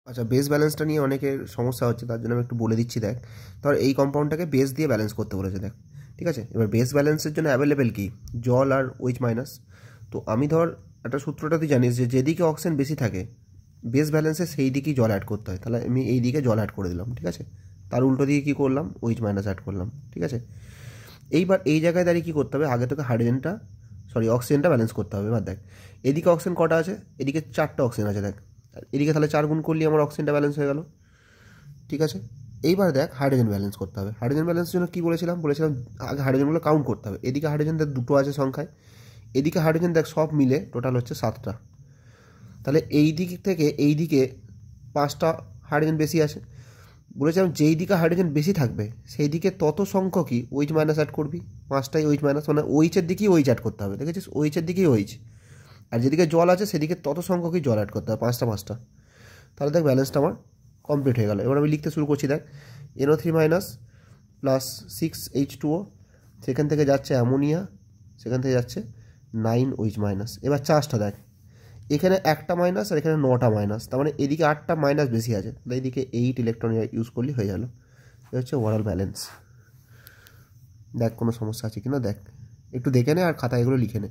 আচ্ছা, বেস ব্যালেন্সটা নিয়ে অনেকের সমস্যা হচ্ছে, তার জন্য আমি একটু বলে দিচ্ছি। দেখ, ধর এই কম্পাউন্ডটাকে বেস দিয়ে ব্যালেন্স করতে বলেছে। দেখ, ঠিক আছে, এবার বেস ব্যালেন্সের জন্য অ্যাভেলেবেল কি, জল আর ওইচ মাইনাস। তো আমি ধর একটা সূত্রটা তুই জানিস যে যেদিকে অক্সিজেন বেশি থাকে বেস ব্যালেন্সে সেই দিকেই জল অ্যাড করতে হয়। তাহলে আমি এই দিকে জল অ্যাড করে দিলাম, ঠিক আছে। তার উল্টো দিকে কী করলাম, ওইচ মাইনাস অ্যাড করলাম, ঠিক আছে। এইবার এই জায়গায় দাঁড়িয়ে কী করতে হবে, আগে তোকে অক্সিজেনটা ব্যালেন্স করতে হবে। এবার দেখ, এদিকে অক্সিজেন কটা আছে, এদিকে 4টা অক্সিজেন আছে। দেখ, এদিকে তাহলে 4 গুণ করলে আমার অক্সিজেনটা ব্যালেন্স হয়ে গেল, ঠিক আছে। এইবার দেখ হাইড্রোজেন ব্যালেন্স করতে হবে। হাইড্রোজেন ব্যালেন্সের জন্য কী বলেছিলাম আগে হাইড্রোজেনগুলো কাউন্ট করতে হবে। এদিকে হাইড্রোজেন দেখ 2টো আছে সংখ্যায়, এদিকে হাইড্রোজেন দেখ সব মিলে টোটাল হচ্ছে 7টা। তাহলে এই দিক থেকে এই দিকে 5টা হাইড্রোজেন বেশি আছে। বলেছিলাম যেই দিকে হাইড্রোজেন বেশি থাকবে সেই দিকে তত সংখ্যকই ওইচ মাইনাস অ্যাড করবি। 5টাই ওইচ মাইনাস, মানে ওইচের দিকেই ওইচ অ্যাড করতে হবে, দেখেছিস, ওইচের দিকেই ওইচ। আর যেদিকে জল আছে সেদিকে তত সংখ্যকই জল অ্যাড করতে হবে, 5টা। তাহলে দেখ ব্যালেন্সটা আমার কমপ্লিট হয়ে গেল। এবার আমি লিখতে শুরু করছি। দেখ, NO3 মাইনাস প্লাস 6H2O, সেখান থেকে যাচ্ছে অ্যামোনিয়া, সেখান থেকে যাচ্ছে 9 ওইচ মাইনাস। এবার চার্জটা দেখ, এখানে 1টা মাইনাস আর এখানে 9টা মাইনাস, তার মানে এদিকে 8টা মাইনাস বেশি আছে, তাহলে এইদিকে 8 ইলেকট্রন ইউজ করলেই হয়ে গেল। এটা হচ্ছে ওভারঅল ব্যালেন্স। দেখ কোনো সমস্যা আছে কিনা দেখ, একটু দেখে নে আর খাতায় এগুলো লিখে নে।